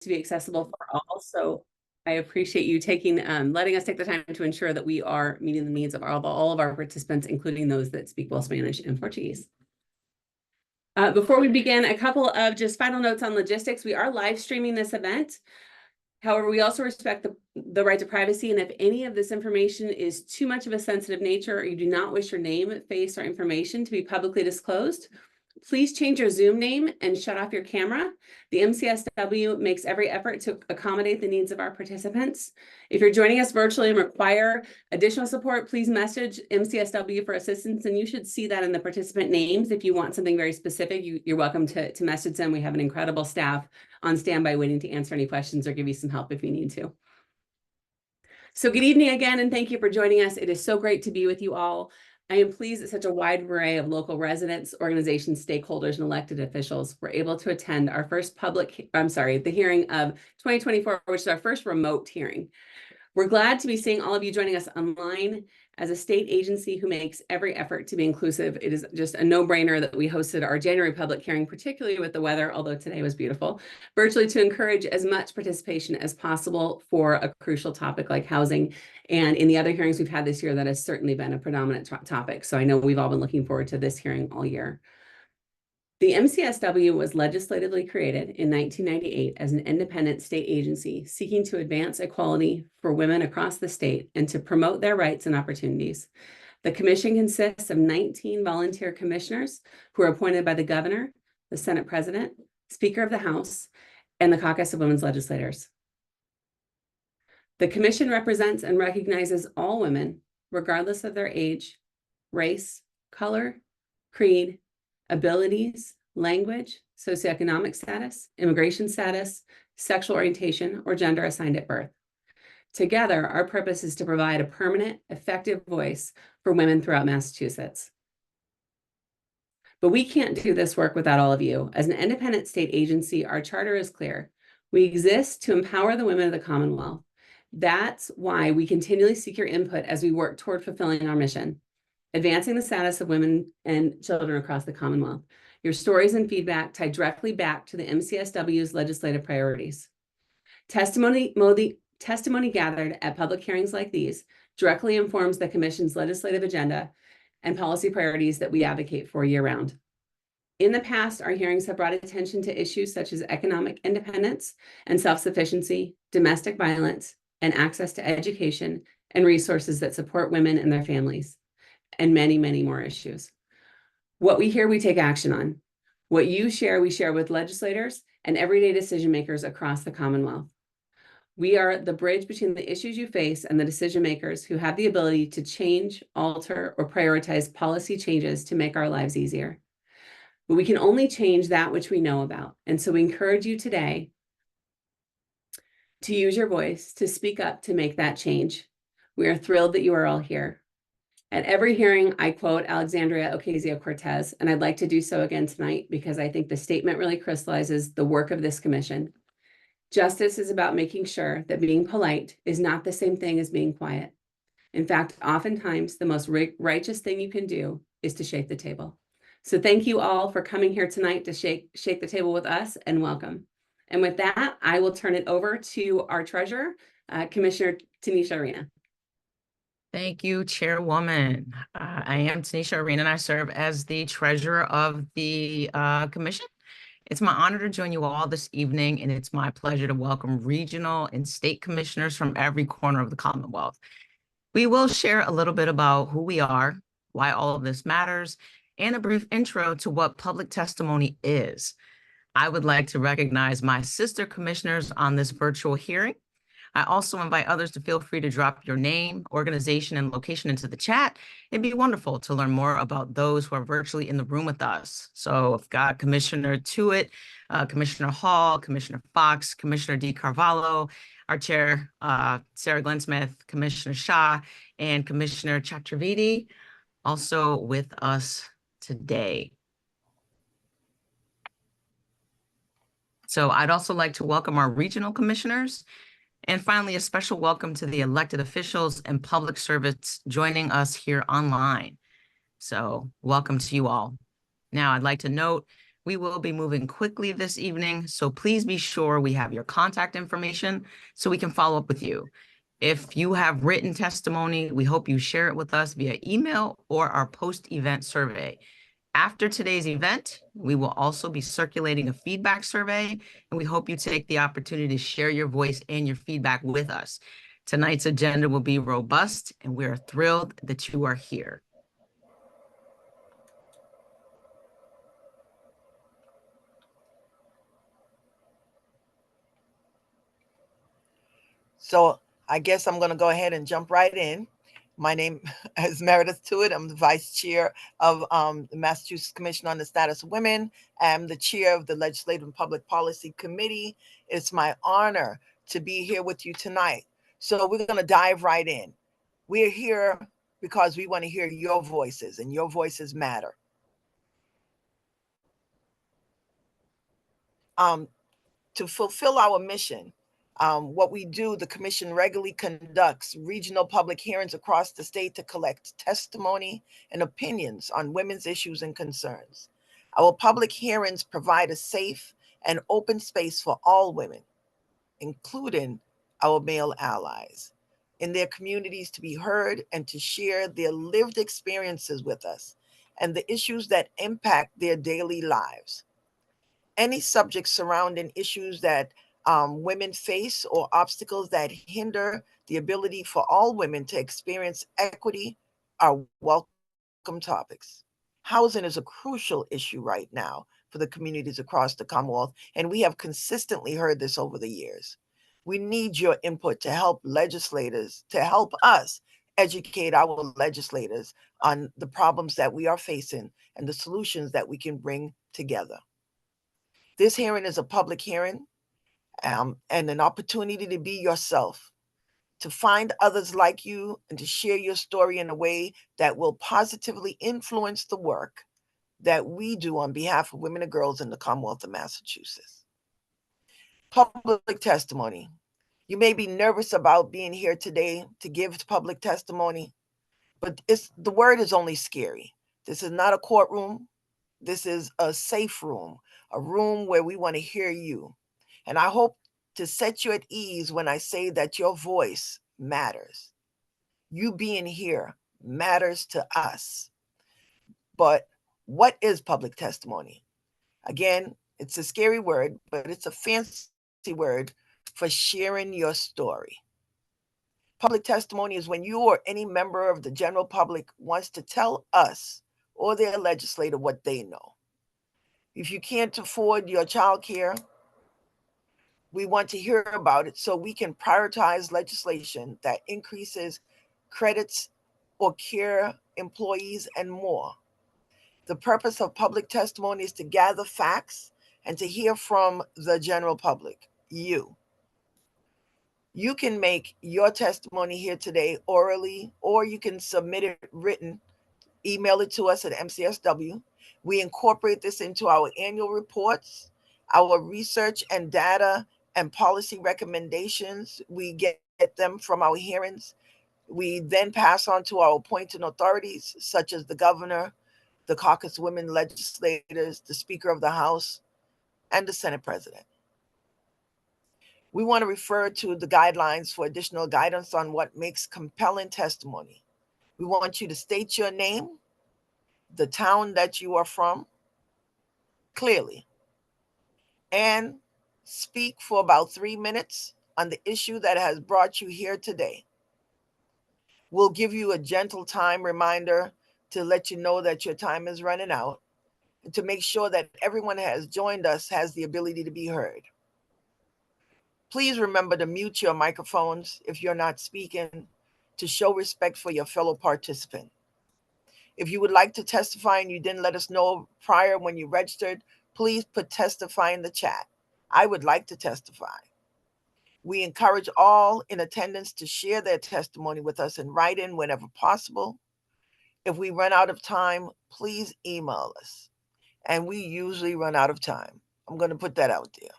to be accessible for all. So I appreciate you letting us take the time to ensure that we are meeting the needs of all of our participants, including those that speak both Spanish and Portuguese. Before we begin, a couple of just final notes on logistics. We are live streaming this event. However, we also respect the right to privacy, and if any of this information is too much of a sensitive nature or you do not wish your name, face, or information to be publicly disclosed, please change your Zoom name and shut off your camera. The MCSW makes every effort to accommodate the needs of our participants. If you're joining us virtually and require additional support, please message MCSW for assistance, and you should see that in the participant names. If you want something very specific, you're welcome to message them. We have an incredible staff on standby waiting to answer any questions or give you some help if you need to. So good evening again, and thank you for joining us. It is so great to be with you all. I am pleased that such a wide array of local residents, organizations, stakeholders, and elected officials were able to attend our first the hearing of 2024, which is our first remote hearing. We're glad to be seeing all of you joining us online. As a state agency who makes every effort to be inclusive, it is just a no-brainer that we hosted our January public hearing, particularly with the weather, although today was beautiful, virtually to encourage as much participation as possible for a crucial topic like housing. And in the other hearings we've had this year, that has certainly been a predominant topic. So I know we've all been looking forward to this hearing all year. The MCSW was legislatively created in 1998 as an independent state agency seeking to advance equality for women across the state and to promote their rights and opportunities. The commission consists of 19 volunteer commissioners who are appointed by the governor, the Senate president, Speaker of the House, and the Caucus of Women's Legislators. The commission represents and recognizes all women, regardless of their age, race, color, creed, abilities, language, socioeconomic status, immigration status, sexual orientation, or gender assigned at birth. Together, our purpose is to provide a permanent, effective voice for women throughout Massachusetts. But we can't do this work without all of you. As an independent state agency, our charter is clear. We exist to empower the women of the Commonwealth. That's why we continually seek your input as we work toward fulfilling our mission, advancing the status of women and children across the Commonwealth. Your stories and feedback tie directly back to the MCSW's legislative priorities. Testimony gathered at public hearings like these directly informs the Commission's legislative agenda and policy priorities that we advocate for year-round. In the past, our hearings have brought attention to issues such as economic independence and self-sufficiency, domestic violence, and access to education and resources that support women and their families, and many, many more issues. What we hear, we take action on. What you share, we share with legislators and everyday decision makers across the Commonwealth. We are the bridge between the issues you face and the decision makers who have the ability to change, alter, or prioritize policy changes to make our lives easier. But we can only change that which we know about. And so we encourage you today to use your voice, to speak up, to make that change. We are thrilled that you are all here. At every hearing, I quote Alexandria Ocasio-Cortez, and I'd like to do so again tonight because I think the statement really crystallizes the work of this commission. Justice is about making sure that being polite is not the same thing as being quiet. In fact, oftentimes the most righteous thing you can do is to shake the table. So thank you all for coming here tonight to shake the table with us, and welcome. And with that, I will turn it over to our treasurer, Commissioner Tanisha Arena. Thank you, Chairwoman. I am Tanisha Arena, and I serve as the treasurer of the commission. It's my honor to join you all this evening, and it's my pleasure to welcome regional and state commissioners from every corner of the Commonwealth. We will share a little bit about who we are, why all of this matters, and a brief intro to what public testimony is. I would like to recognize my sister commissioners on this virtual hearing. I also invite others to feel free to drop your name, organization, and location into the chat. It'd be wonderful to learn more about those who are virtually in the room with us. So I've got Commissioner Tuitt, Commissioner Hall, Commissioner Fox, Commissioner DiCarvalho, our chair, Sarah Glensmith, Commissioner Shah, and Commissioner Chakravarti also with us today. So I'd also like to welcome our regional commissioners. And finally, a special welcome to the elected officials and public servants joining us here online. So welcome to you all. Now, I'd like to note We will be moving quickly this evening, so please be sure we have your contact information so we can follow up with you. If you have written testimony, we hope you share it with us via email or our post-event survey. After today's event, we will also be circulating a feedback survey, and we hope you take the opportunity to share your voice and your feedback with us. Tonight's agenda will be robust, and we are thrilled that you are here. So I guess I'm going to go ahead and jump right in. My name is Meredith Tewitt. I'm the vice chair of the Massachusetts Commission on the Status of Women. I'm the chair of the Legislative and Public Policy Committee. It's my honor to be here with you tonight. So we're going to dive right in. We're here because we want to hear your voices, and your voices matter. To fulfill our mission, what we do, the commission regularly conducts regional public hearings across the state to collect testimony and opinions on women's issues and concerns. Our public hearings provide a safe and open space for all women, including our male allies, in their communities to be heard and to share their lived experiences with us and the issues that impact their daily lives. Any subjects surrounding issues that women face or obstacles that hinder the ability for all women to experience equity are welcome topics. Housing is a crucial issue right now for the communities across the Commonwealth, and we have consistently heard this over the years. We need your input to help legislators, to help us educate our legislators on the problems that we are facing and the solutions that we can bring together. This hearing is a public hearing and an opportunity to be yourself, to find others like you, and to share your story in a way that will positively influence the work that we do on behalf of women and girls in the Commonwealth of Massachusetts. Public testimony. You may be nervous about being here today to give public testimony, but the word is only scary. This is not a courtroom. This is a safe room, a room where we want to hear you. And I hope to set you at ease when I say that your voice matters. You being here matters to us. But what is public testimony? Again, it's a scary word, but it's a fancy word for sharing your story. Public testimony is when you or any member of the general public wants to tell us or their legislator what they know. If you can't afford your child care, we want to hear about it so we can prioritize legislation that increases credits or care employees and more. The purpose of public testimony is to gather facts and to hear from the general public, you. You can make your testimony here today orally, or you can submit it written. Email it to us at MCSW. We incorporate this into our annual reports, our research and data and policy recommendations. We get them from our hearings. We then pass on to our appointed authorities, such as the governor, the caucus women legislators, the Speaker of the House, and the Senate President. We want to refer to the guidelines for additional guidance on what makes compelling testimony. We want you to state your name, the town that you are from, clearly, and speak for about 3 minutes on the issue that has brought you here today. We'll give you a gentle time reminder to let you know that your time is running out, and to make sure that everyone has joined us has the ability to be heard. Please remember to mute your microphones if you're not speaking, to show respect for your fellow participant. If you would like to testify and you didn't let us know prior when you registered, please put testify in the chat. I would like to testify. We encourage all in attendance to share their testimony with us and write in whenever possible. If we run out of time, please email us. And we usually run out of time. I'm going to put that out there.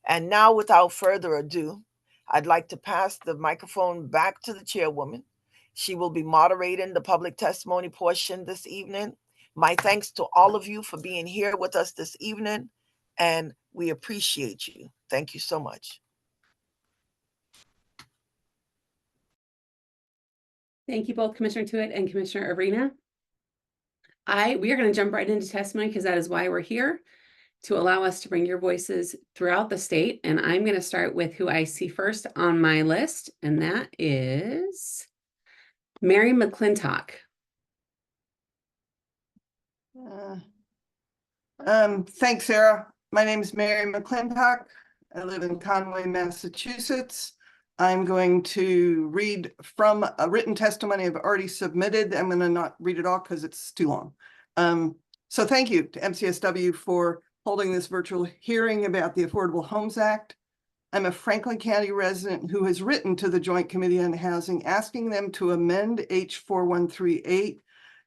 And now, without further ado, I'd like to pass the microphone back to the chairwoman. She will be moderating the public testimony portion this evening. My thanks to all of you for being here with us this evening, and we appreciate you. Thank you so much. Thank you both, Commissioner Tuitt and Commissioner Arena. We are going to jump right into testimony because that is why we're here, to allow us to bring your voices throughout the state. And I'm going to start with who I see first on my list, and that is Mary McClintock. Thanks, Sarah. My name is Mary McClintock. I live in Conway, Massachusetts. I'm going to read from a written testimony I've already submitted. I'm going to not read it all because it's too long. So thank you to MCSW for holding this virtual hearing about the Affordable Homes Act. I'm a Franklin County resident who has written to the Joint Committee on Housing asking them to amend H4138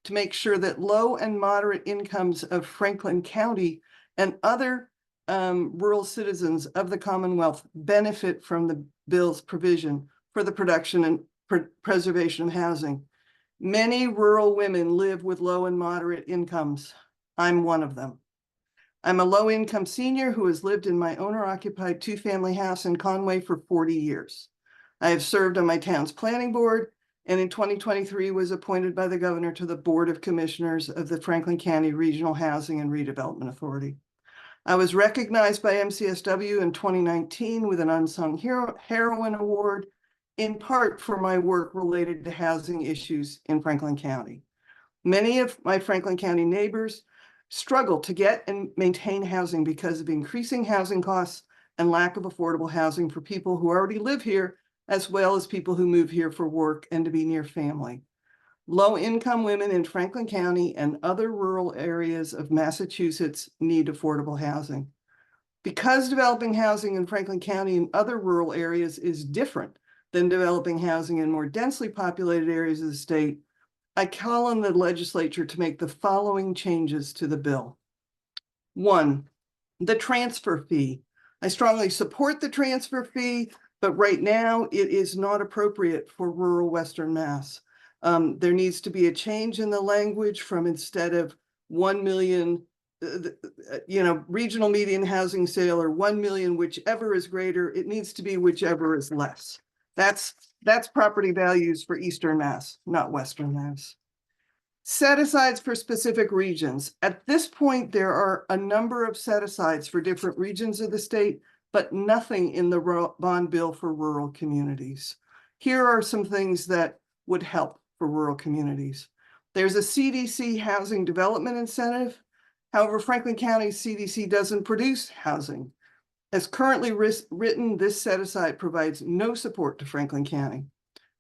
to make sure that low and moderate incomes of Franklin County and other rural citizens of the Commonwealth benefit from the bill's provision for the production and preservation of housing. Many rural women live with low and moderate incomes. I'm one of them. I'm a low-income senior who has lived in my owner-occupied two-family house in Conway for 40 years. I have served on my town's planning board, and in 2023 was appointed by the governor to the Board of Commissioners of the Franklin County Regional Housing and Redevelopment Authority. I was recognized by MCSW in 2019 with an Unsung Heroine Award, in part for my work related to housing issues in Franklin County. Many of my Franklin County neighbors struggle to get and maintain housing because of increasing housing costs and lack of affordable housing for people who already live here, as well as people who move here for work and to be near family. Low-income women in Franklin County and other rural areas of Massachusetts need affordable housing. Because developing housing in Franklin County and other rural areas is different than developing housing in more densely populated areas of the state, I call on the legislature to make the following changes to the bill. 1, the transfer fee. I strongly support the transfer fee, but right now it is not appropriate for rural Western Mass. There needs to be a change in the language from, instead of 1 million, regional median housing sale, or 1 million, whichever is greater, it needs to be whichever is less. That's property values for Eastern Mass, not Western Mass. Set-asides for specific regions. At this point, there are a number of set-asides for different regions of the state, but nothing in the bond bill for rural communities. Here are some things that would help for rural communities. There's a CDC housing development incentive. However, Franklin County CDC doesn't produce housing. As currently written, this set-aside provides no support to Franklin County.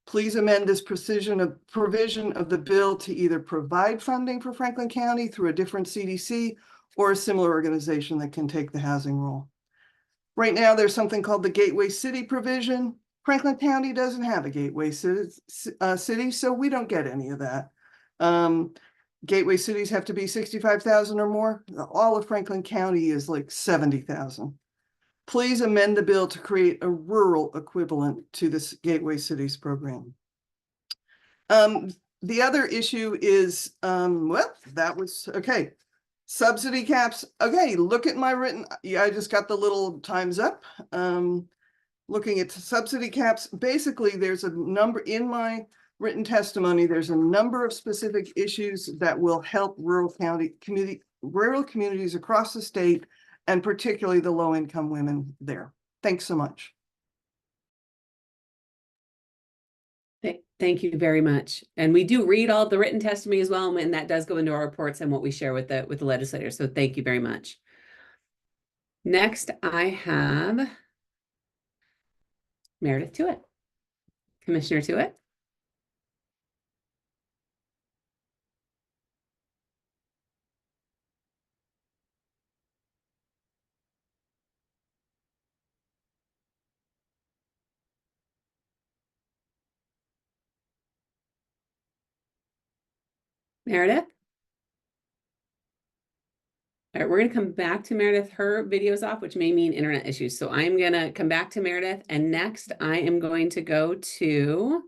Please amend this provision of the bill to either provide funding for Franklin County through a different CDC or a similar organization that can take the housing role. Right now, there's something called the Gateway City provision. Franklin County doesn't have a gateway city, so we don't get any of that. Gateway cities have to be 65,000 or more. All of Franklin County is like 70,000. Please amend the bill to create a rural equivalent to this Gateway Cities program. The other issue is, well, that was, okay. Subsidy caps. Okay, look at my written, yeah, I just got the little times up. Looking at subsidy caps, basically there's a number in my written testimony, there's a number of specific issues that will help rural communities across the state, and particularly the low-income women there. Thanks so much. Thank you very much. And we do read all the written testimony as well, and that does go into our reports and what we share with the legislators. So thank you very much. Next, I have Meredith Tuitt. Commissioner Tuitt. Meredith? All right, we're going to come back to Meredith. Her video's off, which may mean internet issues. So I'm going to come back to Meredith. And next, I am going to go to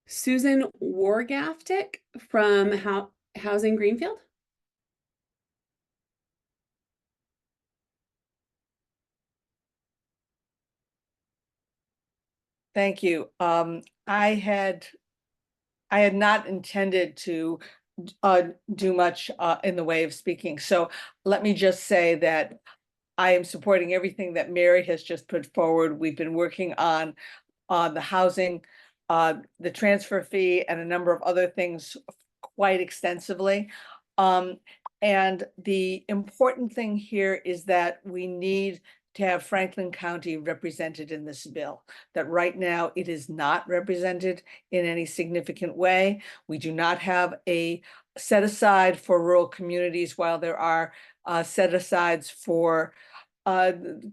Susan Wargaftic from Housing Greenfield? Thank you. I had not intended to do much in the way of speaking. So let me just say that I am supporting everything that Mary has just put forward. We've been working on the housing, the transfer fee, and a number of other things quite extensively. And the important thing here is that we need to have Franklin County represented in this bill, that right now it is not represented in any significant way. We do not have a set aside for rural communities, while there are set asides for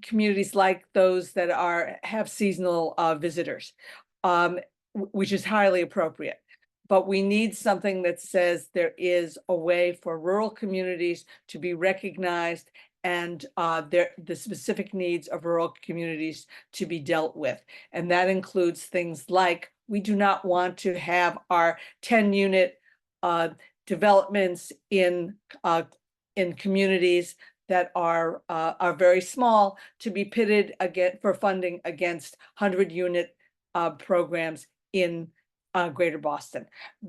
communities like those that have seasonal visitors, which is highly appropriate. But we need something that says there is a way for rural communities to be recognized and the specific needs of rural communities to be dealt with. And that includes things like, we do not want to have our 10-unit developments in communities that are very small to be pitted again for funding against 100-unit programs in Greater Boston.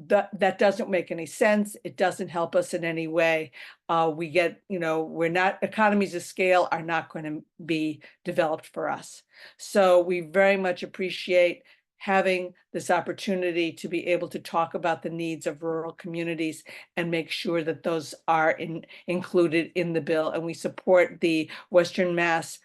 That doesn't make any sense. It doesn't help us in any way. We get, economies of scale are not going to be developed for us. So we very much appreciate having this opportunity to be able to talk about the needs of rural communities and make sure that those are included in the bill. And we support the Western Mass,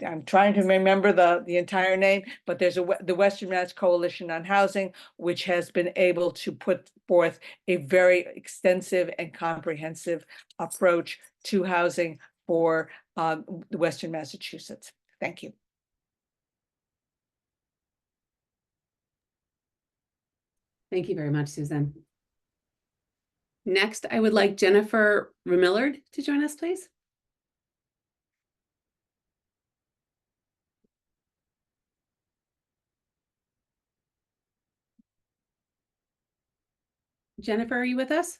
I'm trying to remember the entire name, but there's the Western Mass Coalition on Housing, which has been able to put forth a very extensive and comprehensive approach to housing for Western Massachusetts. Thank you. Thank you very much, Susan. Next, I would like Jennifer Remillard to join us, please. Jennifer, are you with us?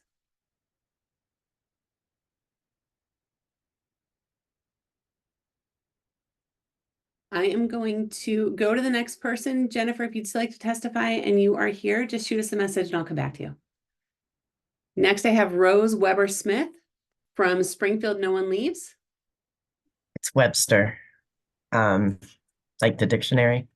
I am going to go to the next person. Jennifer, if you'd like to testify and you are here, just shoot us a message and I'll come back to you. Next, I have Rose Weber Smith from Springfield No One Leaves. It's Webster, like the dictionary.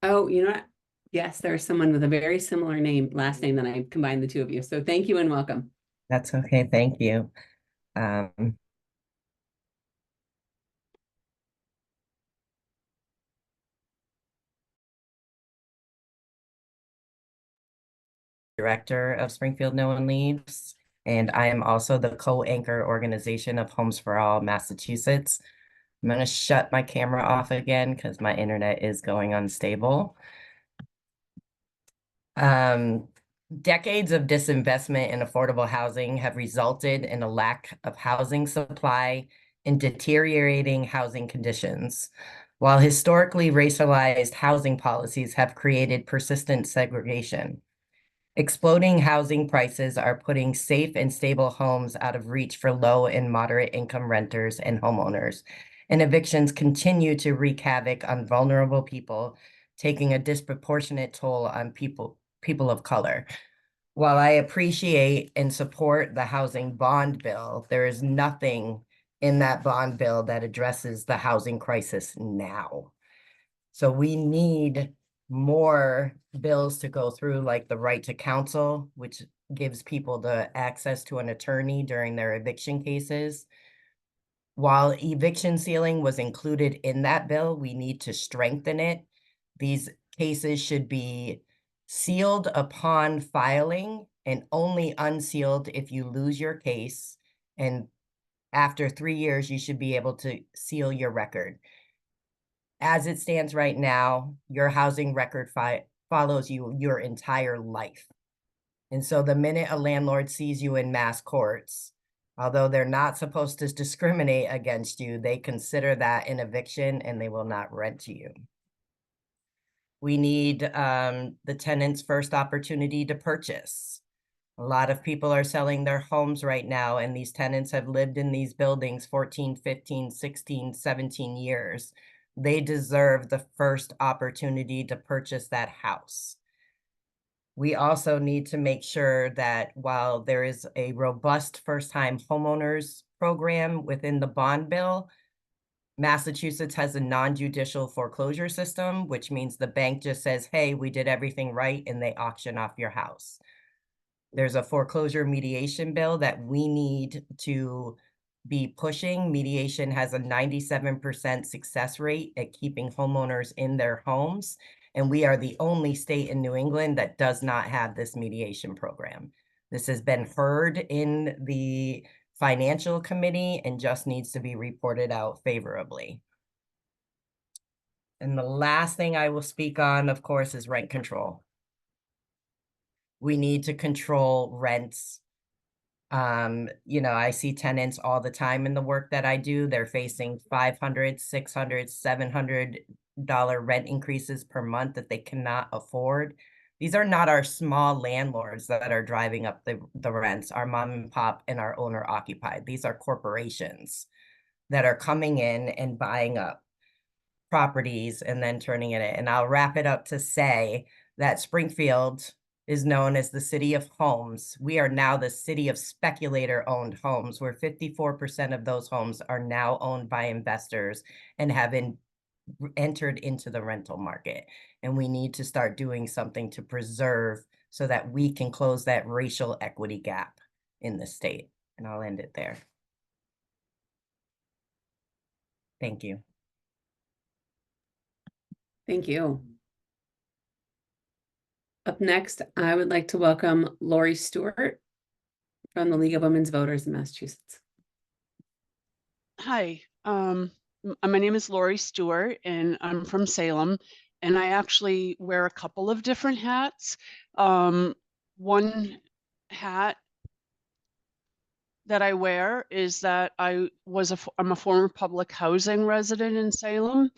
Oh, you know what? Yes, there's someone with a very similar last name, that I combined the two of you. So thank you and welcome. That's okay, thank you. Director of Springfield No One Leaves, and I am also the co-anchor organization of Homes for All Massachusetts. I'm going to shut my camera off again because my internet is going unstable. Decades of disinvestment in affordable housing have resulted in a lack of housing supply and deteriorating housing conditions. While historically racialized housing policies have created persistent segregation, exploding housing prices are putting safe and stable homes out of reach for low and moderate income renters and homeowners. And evictions continue to wreak havoc on vulnerable people, taking a disproportionate toll on people of color. While I appreciate and support the housing bond bill, there is nothing in that bond bill that addresses the housing crisis now. So we need more bills to go through, like the right to counsel, which gives people the access to an attorney during their eviction cases. While eviction ceiling was included in that bill, we need to strengthen it. These cases should be sealed upon filing and only unsealed if you lose your case. And after 3 years, you should be able to seal your record. As it stands right now, your housing record follows you your entire life. And so the minute a landlord sees you in mass courts, although they're not supposed to discriminate against you, they consider that an eviction and they will not rent to you. We need the tenant's first opportunity to purchase. A lot of people are selling their homes right now, and these tenants have lived in these buildings 14, 15, 16, 17 years. They deserve the first opportunity to purchase that house. We also need to make sure that while there is a robust first-time homeowners program within the bond bill, Massachusetts has a non-judicial foreclosure system, which means the bank just says, hey, we did everything right, and they auction off your house. There's a foreclosure mediation bill that we need to be pushing. Mediation has a 97% success rate at keeping homeowners in their homes. And we are the only state in New England that does not have this mediation program. This has been heard in the Financial Committee and just needs to be reported out favorably. And the last thing I will speak on, of course, is rent control. We need to control rents. You know, I see tenants all the time in the work that I do. They're facing $500, $600, $700 rent increases per month that they cannot afford. These are not our small landlords that are driving up the rents, our mom and pop and our owner occupied. These are corporations that are coming in and buying up properties and then turning it in. And I'll wrap it up to say that Springfield is known as the city of homes. We are now the city of speculator-owned homes, where 54% of those homes are now owned by investors and have entered into the rental market. And we need to start doing something to preserve so that we can close that racial equity gap in the state. And I'll end it there. Thank you. Thank you. Up next, I would like to welcome Lori Stewart from the League of Women's Voters in Massachusetts. Hi, my name is Lori Stewart and I'm from Salem, and I actually wear a couple of different hats. One hat that I wear is that I'm a former public housing resident in Salem,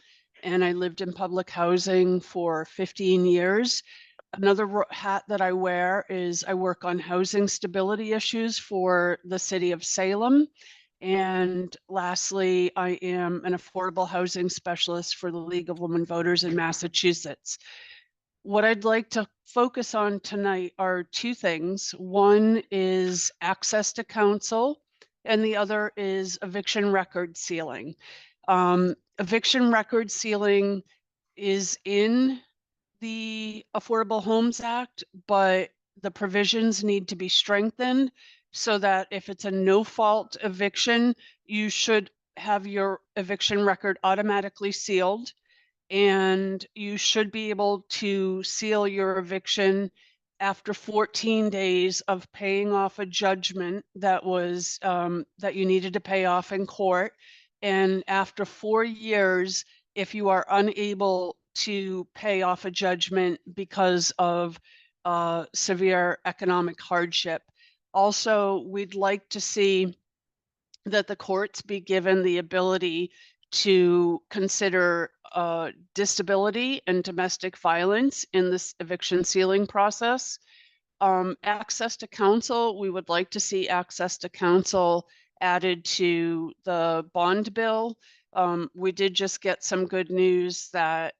and I lived in public housing for 15 years. Another hat that I wear is I work on housing stability issues for the city of Salem. And lastly, I am an affordable housing specialist for the League of Women Voters in Massachusetts. What I'd like to focus on tonight are two things. One is access to counsel, and the other is eviction record sealing. Eviction record sealing is in the Affordable Homes Act, but the provisions need to be strengthened so that if it's a no-fault eviction, you should have your eviction record automatically sealed, and you should be able to seal your eviction after 14 days of paying off a judgment that was that you needed to pay off in court, and after 4 years if you are unable to pay off a judgment because of severe economic hardship. Also, we'd like to see that the courts be given the ability to consider disability and domestic violence in this eviction sealing process. Access to counsel, we would like to see access to counsel added to the bond bill. We did just get some good news that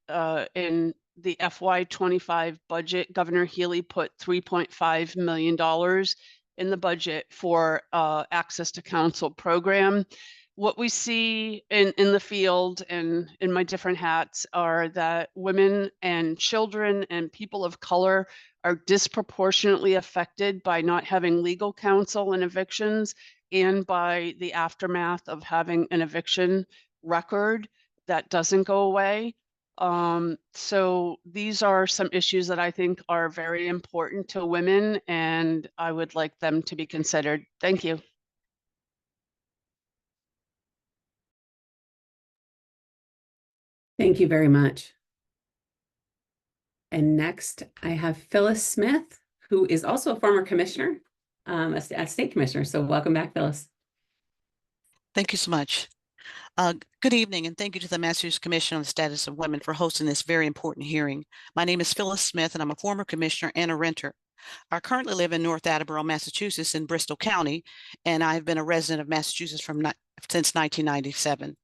in the FY25 budget, Governor Healy put $3.5 million in the budget for access to counsel program. What we see in the field and in my different hats are that women and children and people of color are disproportionately affected by not having legal counsel in evictions and by the aftermath of having an eviction record that doesn't go away. So these are some issues that I think are very important to women, and I would like them to be considered. Thank you. Thank you very much. And next, I have Phyllis Smith, who is also a former commissioner, a state commissioner. So welcome back, Phyllis. Thank you so much. Good evening, and thank you to the Massachusetts Commission on the Status of Women for hosting this very important hearing. My name is Phyllis Smith, and I'm a former commissioner and a renter. I currently live in North Attleboro, Massachusetts in Bristol County, and I've been a resident of Massachusetts since 1997.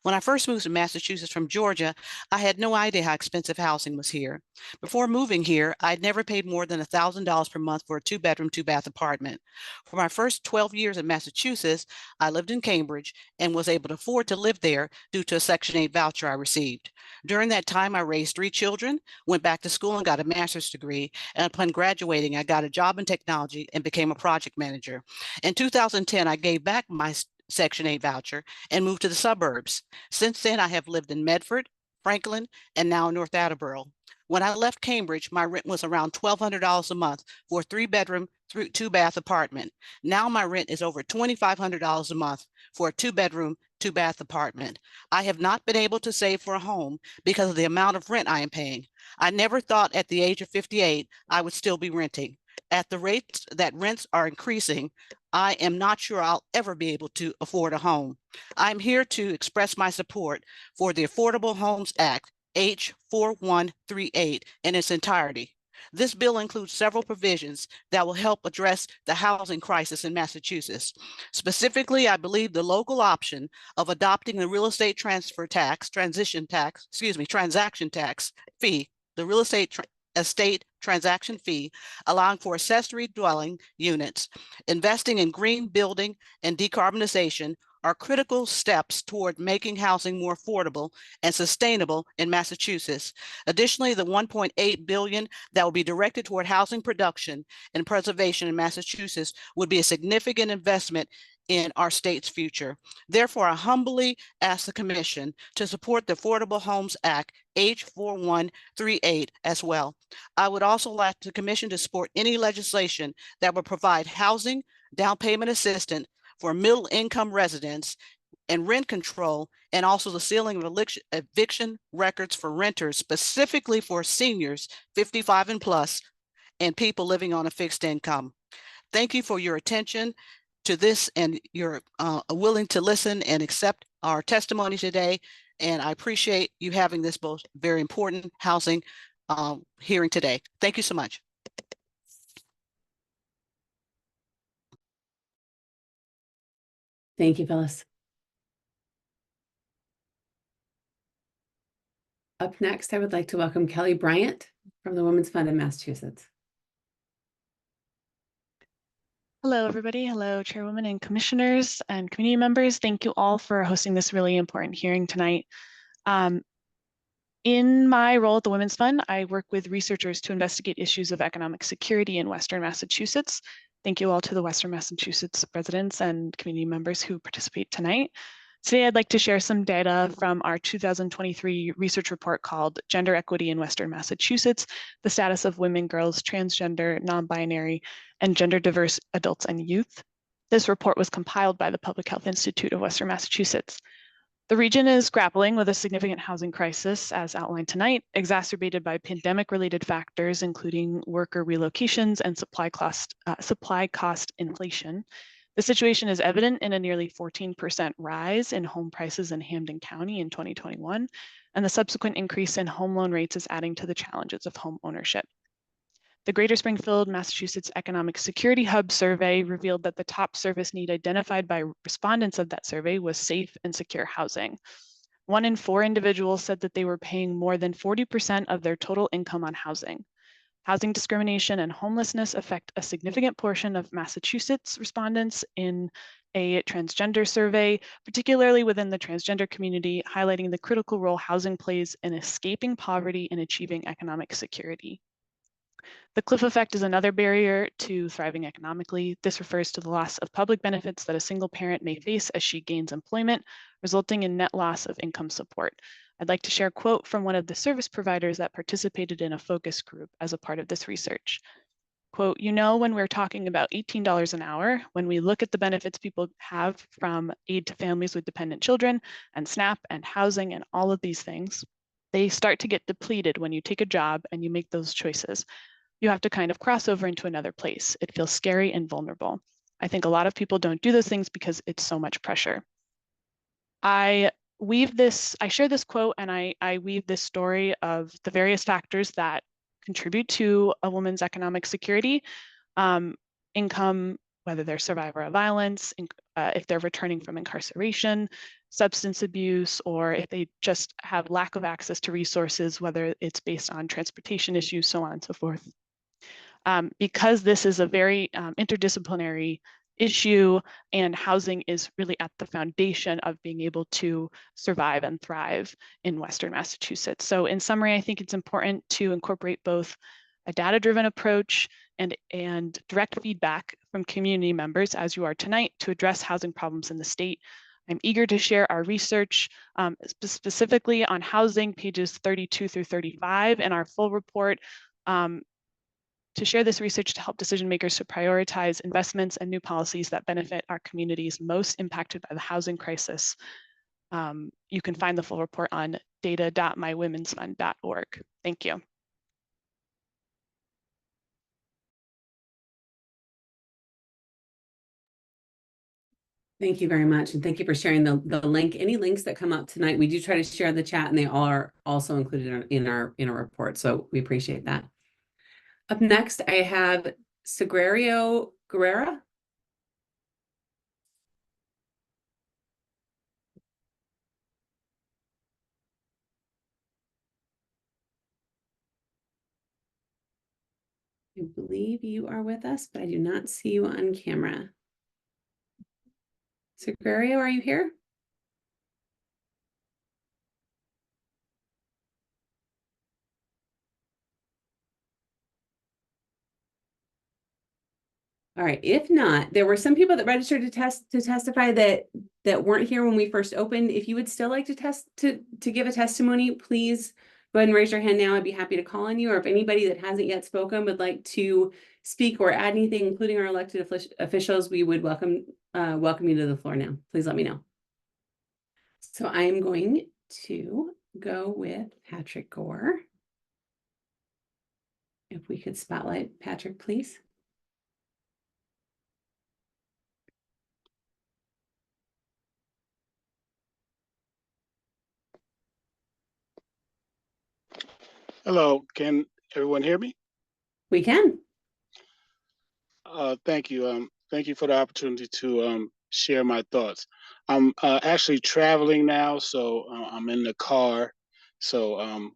When I first moved to Massachusetts from Georgia, I had no idea how expensive housing was here. Before moving here, I'd never paid more than $1,000 per month for a 2-bedroom, 2-bath apartment. For my first 12 years in Massachusetts, I lived in Cambridge and was able to afford to live there due to a Section 8 voucher I received. During that time, I raised 3 children, went back to school and got a master's degree, and upon graduating, I got a job in technology and became a project manager. In 2010, I gave back my Section 8 voucher and moved to the suburbs. Since then, I have lived in Medford, Franklin, and now North Attleboro. When I left Cambridge, my rent was around $1,200 a month for a 3-bedroom, 2-bath apartment. Now my rent is over $2,500 a month for a 2-bedroom, 2-bath apartment. I have not been able to save for a home because of the amount of rent I am paying. I never thought at the age of 58 I would still be renting. At the rates that rents are increasing, I am not sure I'll ever be able to afford a home. I'm here to express my support for the Affordable Homes Act, H4138, in its entirety. This bill includes several provisions that will help address the housing crisis in Massachusetts. Specifically, I believe the local option of adopting the real estate transaction tax fee, the real estate transaction fee, allowing for accessory dwelling units, investing in green building and decarbonization are critical steps toward making housing more affordable and sustainable in Massachusetts. Additionally, the $1.8 billion that will be directed toward housing production and preservation in Massachusetts would be a significant investment in our state's future. Therefore, I humbly ask the Commission to support the Affordable Homes Act, H4138, as well. I would also like the Commission to support any legislation that would provide housing, down payment assistance for middle-income residents, and rent control, and also the sealing of eviction records for renters, specifically for seniors 55 and plus, and people living on a fixed income. Thank you for your attention to this, and you're willing to listen and accept our testimony today. And I appreciate you having this both very important housing hearing today. Thank you so much. Thank you, Phyllis. Up next, I would like to welcome Kelly Bryant from the Women's Fund in Massachusetts. Hello, everybody. Hello, Chairwoman and Commissioners and community members. Thank you all for hosting this really important hearing tonight. In my role at the Women's Fund, I work with researchers to investigate issues of economic security in Western Massachusetts. Thank you all to the Western Massachusetts residents and community members who participate tonight. Today, I'd like to share some data from our 2023 research report called Gender Equity in Western Massachusetts, the Status of Women, Girls, Transgender, Non-Binary, and Gender Diverse Adults and Youth. This report was compiled by the Public Health Institute of Western Massachusetts. The region is grappling with a significant housing crisis, as outlined tonight, exacerbated by pandemic-related factors, including worker relocations and supply cost inflation. The situation is evident in a nearly 14% rise in home prices in Hampden County in 2021, and the subsequent increase in home loan rates is adding to the challenges of home ownership. The Greater Springfield, Massachusetts Economic Security Hub survey revealed that the top service need identified by respondents of that survey was safe and secure housing. 1 in 4 individuals said that they were paying more than 40% of their total income on housing. Housing discrimination and homelessness affect a significant portion of Massachusetts respondents in a transgender survey, particularly within the transgender community, highlighting the critical role housing plays in escaping poverty and achieving economic security. The cliff effect is another barrier to thriving economically. This refers to the loss of public benefits that a single parent may face as she gains employment, resulting in net loss of income support. I'd like to share a quote from one of the service providers that participated in a focus group as a part of this research. Quote, you know, when we're talking about $18 an hour, when we look at the benefits people have from aid to families with dependent children and SNAP and housing and all of these things, they start to get depleted when you take a job and you make those choices. You have to kind of cross over into another place. It feels scary and vulnerable. I think a lot of people don't do those things because it's so much pressure. I share this quote and I weave this story of the various factors that contribute to a woman's economic security, income, whether they're survivor of violence, if they're returning from incarceration, substance abuse, or if they just have lack of access to resources, whether it's based on transportation issues, so on and so forth. Because this is a very interdisciplinary issue, and housing is really at the foundation of being able to survive and thrive in Western Massachusetts. So in summary, I think it's important to incorporate both a data-driven approach and direct feedback from community members, as you are tonight, to address housing problems in the state. I'm eager to share our research specifically on housing, pages 32 through 35, and our full report, to share this research to help decision makers to prioritize investments and new policies that benefit our communities most impacted by the housing crisis. You can find the full report on data.mywomensfund.org. Thank you. Thank you very much. And thank you for sharing the link. Any links that come up tonight, we do try to share in the chat, and they are also included in our report. So we appreciate that. Up next, I have Sagrario Guerrera. I believe you are with us, but I do not see you on camera. Sagrario, are you here? All right, if not, there were some people that registered to testify that weren't here when we first opened. If you would still like to give a testimony, please go ahead and raise your hand now. I'd be happy to call on you. Or if anybody that hasn't yet spoken would like to speak or add anything, including our elected officials, we would welcome you to the floor now. Please let me know. So I am going to go with Patrick Gore. If we could spotlight Patrick, please. Hello, can everyone hear me? We can. Thank you. Thank you for the opportunity to share my thoughts. I'm actually traveling now, so I'm in the car. So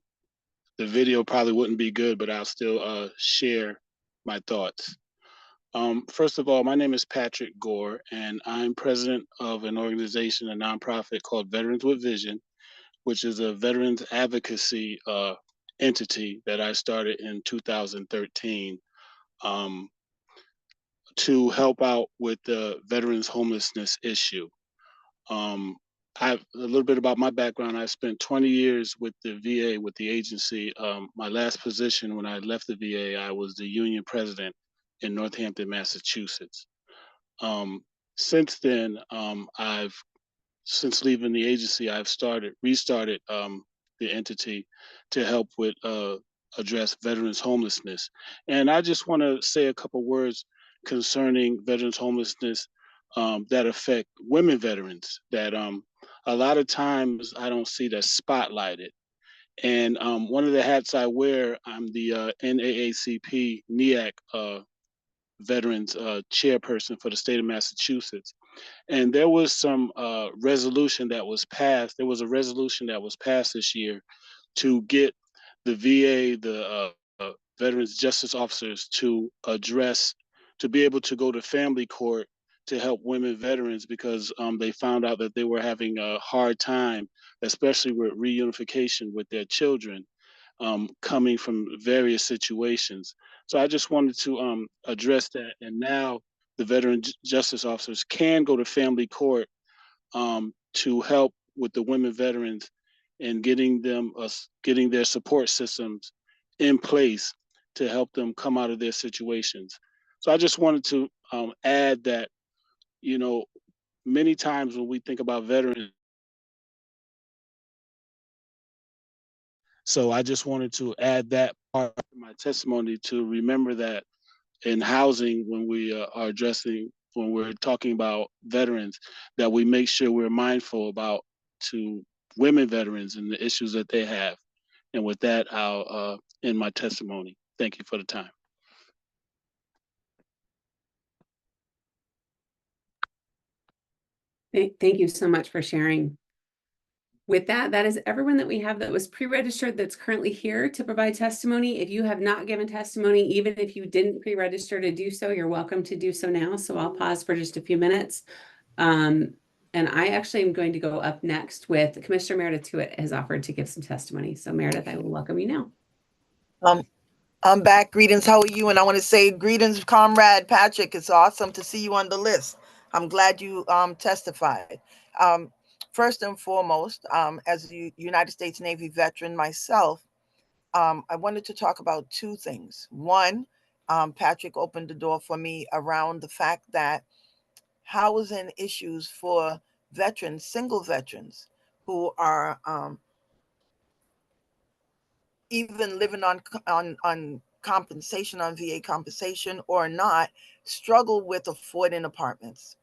the video probably wouldn't be good, but I'll still share my thoughts. First of all, my name is Patrick Gore, and I'm president of an organization, a nonprofit called Veterans with Vision, which is a veterans advocacy entity that I started in 2013 to help out with the veterans homelessness issue. A little bit about my background. I spent 20 years with the VA, with the agency. My last position when I left the VA, I was the union president in Northampton, Massachusetts. Since then, since leaving the agency, I've restarted the entity to help with address veterans homelessness. And I just want to say a couple words concerning veterans homelessness that affect women veterans that a lot of times I don't see that spotlighted. And one of the hats I wear, I'm the NAACP NEAC veterans chairperson for the state of Massachusetts. And there was some resolution that was passed. There was a resolution that was passed this year to get the VA, the veterans justice officers to be able to go to family court to help women veterans because they found out that they were having a hard time, especially with reunification with their children, coming from various situations. So I just wanted to address that. And now the veteran justice officers can go to family court to help with the women veterans and getting their support systems in place to help them come out of their situations. So I just wanted to add that, you know, many times when we think about veterans, so I just wanted to add that part of my testimony to remember that in housing, when we when we're talking about veterans, that we make sure we're mindful about to women veterans and the issues that they have. And with that, I'll end my testimony. Thank you for the time. Thank you so much for sharing. With that, that is everyone that we have that was pre-registered that's currently here to provide testimony. If you have not given testimony, even if you didn't pre-register to do so, you're welcome to do so now. So I'll pause for just a few minutes. And I actually am going to go up next with Commissioner Meredith Tuitt has offered to give some testimony. So Meredith, I will welcome you now. I'm back. Greetings. How are you? And I want to say greetings, Comrade Patrick. It's awesome to see you on the list. I'm glad you testified. First and foremost, as a United States Navy veteran myself, I wanted to talk about two things. One, Patrick opened the door for me around the fact that housing issues for veterans, single veterans who are even living on compensation, on VA compensation or not, struggle with affording apartments.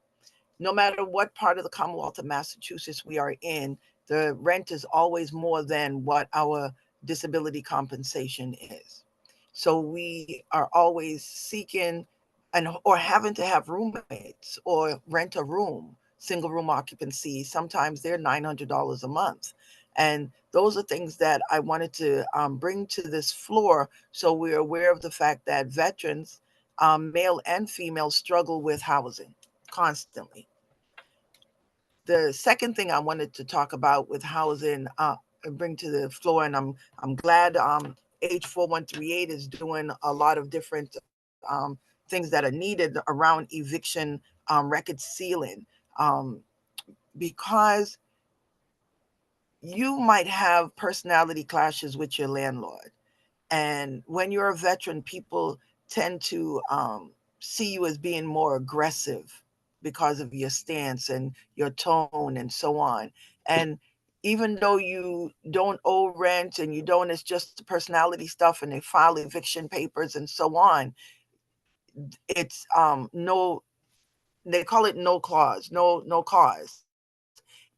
No matter what part of the Commonwealth of Massachusetts we are in, the rent is always more than what our disability compensation is. So we are always seeking or having to have roommates or rent a room, single room occupancy. Sometimes they're $900 a month. And those are things that I wanted to bring to this floor so we're aware of the fact that veterans, male and female, struggle with housing constantly. The second thing I wanted to talk about with housing and bring to the floor, and I'm glad H4138 is doing a lot of different things that are needed around eviction record sealing, because you might have personality clashes with your landlord. And when you're a veteran, people tend to see you as being more aggressive because of your stance and your tone and so on. And even though you don't owe rent and you don't, it's just personality stuff and they file eviction papers and so on, it's no, they call it no clause, no cause.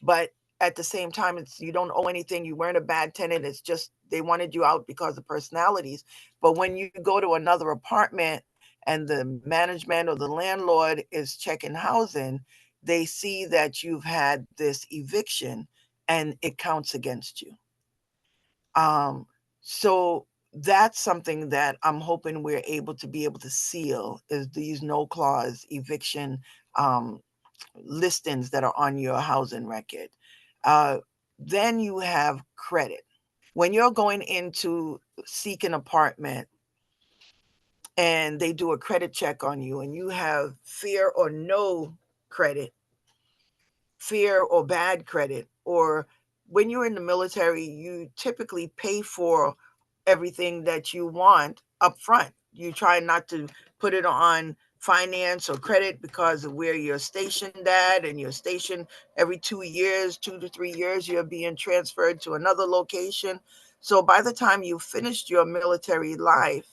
But at the same time, it's you don't owe anything. You weren't a bad tenant. It's just they wanted you out because of personalities. But when you go to another apartment and the management or the landlord is checking housing, they see that you've had this eviction and it counts against you. So that's something that I'm hoping we're able to seal is these no clause eviction listings that are on your housing record. Then you have credit. When you're going in to seek an apartment and they do a credit check on you and you have fear or no credit, fear or bad credit, or when you're in the military, you typically pay for everything that you want up front. You try not to put it on finance or credit because of where you're stationed at, and you're stationed every 2 years, 2 to 3 years, you're being transferred to another location. So by the time you finished your military life,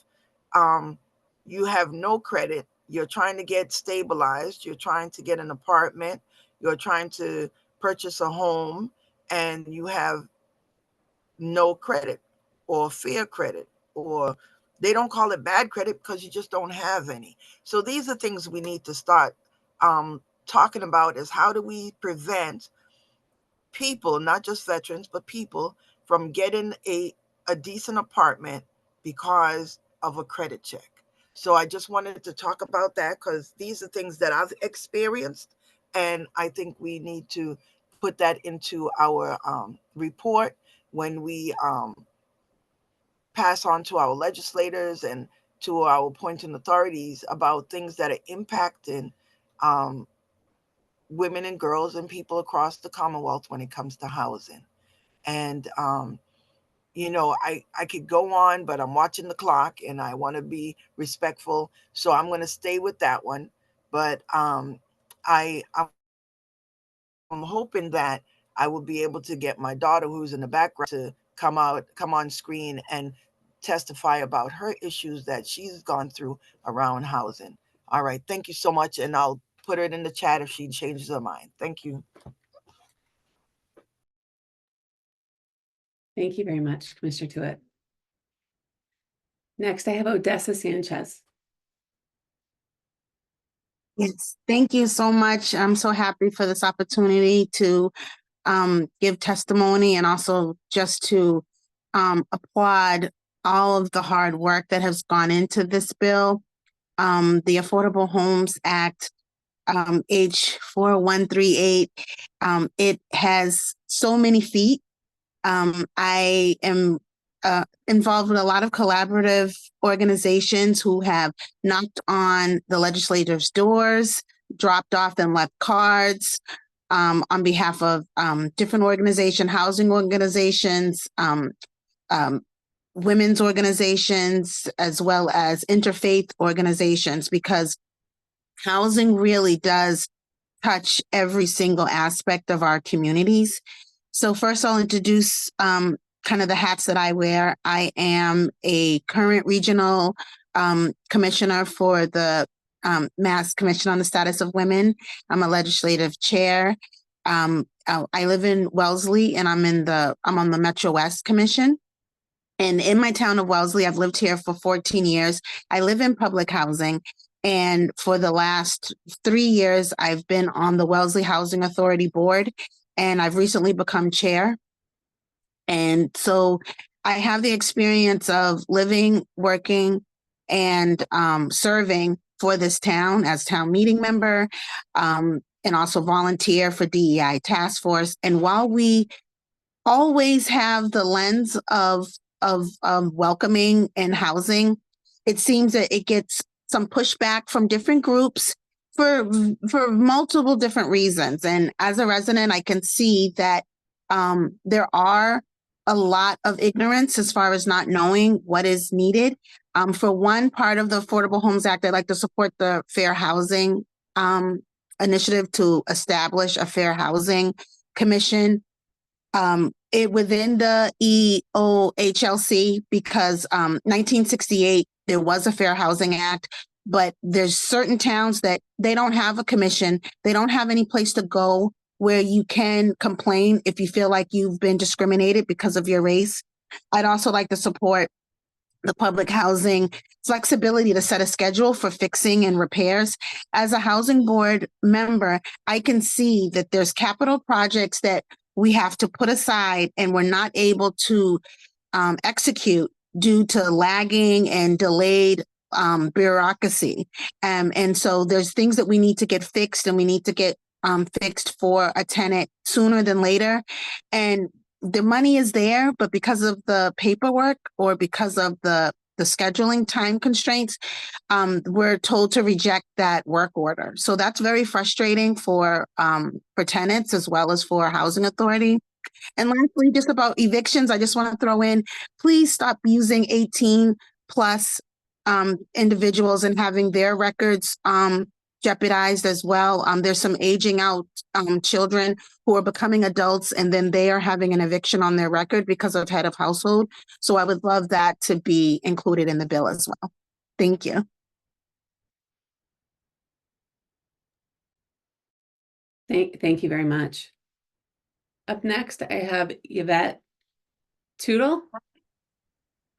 you have no credit. You're trying to get stabilized. You're trying to get an apartment. You're trying to purchase a home, and you have no credit or fair credit, or they don't call it bad credit because you just don't have any. So these are things we need to start talking about, is how do we prevent people, not just veterans, but people from getting a decent apartment because of a credit check. So I just wanted to talk about that because these are things that I've experienced, and I think we need to put that into our report when we pass on to our legislators and to our appointing authorities about things that are impacting women and girls and people across the Commonwealth when it comes to housing. And I could go on, but I'm watching the clock and I want to be respectful. So I'm going to stay with that one. But I'm hoping that I will be able to get my daughter, who's in the background, to come on screen and testify about her issues that she's gone through around housing. All right. Thank you so much. And I'll put it in the chat if she changes her mind. Thank you. Thank you very much, Commissioner Tuitt. Next, I have Odessa Sanchez. Yes, thank you so much. I'm so happy for this opportunity to give testimony and also just to applaud all of the hard work that has gone into this bill. The Affordable Homes Act, H4138, it has so many feet. I am involved with a lot of collaborative organizations who have knocked on the legislators' doors, dropped off and left cards on behalf of different organizations, housing organizations, women's organizations, as well as interfaith organizations, because housing really does touch every single aspect of our communities. So first I'll introduce kind of the hats that I wear. I am a current regional commissioner for the Mass Commission on the Status of Women. I'm a legislative chair. I live in Wellesley and I'm on the Metro West Commission. And in my town of Wellesley, I've lived here for 14 years. I live in public housing. And for the last 3 years, I've been on the Wellesley Housing Authority board, and I've recently become chair. And so I have the experience of living, working, and serving for this town as town meeting member, and also volunteer for DEI task force. And while we always have the lens of welcoming and housing, it seems that it gets some pushback from different groups for multiple different reasons. And as a resident, I can see that there are a lot of ignorance as far as not knowing what is needed. For one part of the Affordable Homes Act, I'd like to support the Fair Housing initiative to establish a Fair Housing Commission within the EOHLC, because 1968, there was a Fair Housing Act, but there's certain towns that they don't have a commission. They don't have any place to go where you can complain if you feel like you've been discriminated because of your race. I'd also like to support the public housing flexibility to set a schedule for fixing and repairs. As a housing board member, I can see that there's capital projects that we have to put aside and we're not able to execute due to lagging and delayed bureaucracy. And so there's things that we need to get fixed, and we need to get fixed for a tenant sooner than later. And the money is there, but because of the paperwork or because of the scheduling time constraints, we're told to reject that work order. So that's very frustrating for tenants as well as for housing authority. And lastly, just about evictions, I just want to throw in, please stop using 18 plus individuals and having their records jeopardized as well. There's some aging out children who are becoming adults, and then they are having an eviction on their record because of head of household. So I would love that to be included in the bill as well. Thank you. Thank you very much. Up next, I have Yvette Tootle.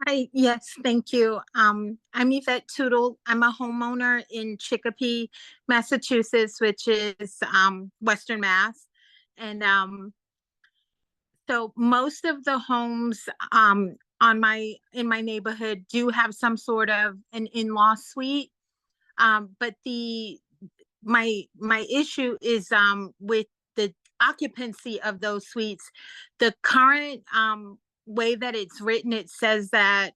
Hi, yes, thank you. I'm Yvette Tootle. I'm a homeowner in Chicopee, Massachusetts, which is Western Mass. And so most of the homes in my neighborhood do have some sort of an in-law suite. But my issue is with the occupancy of those suites. The current way that it's written, it says that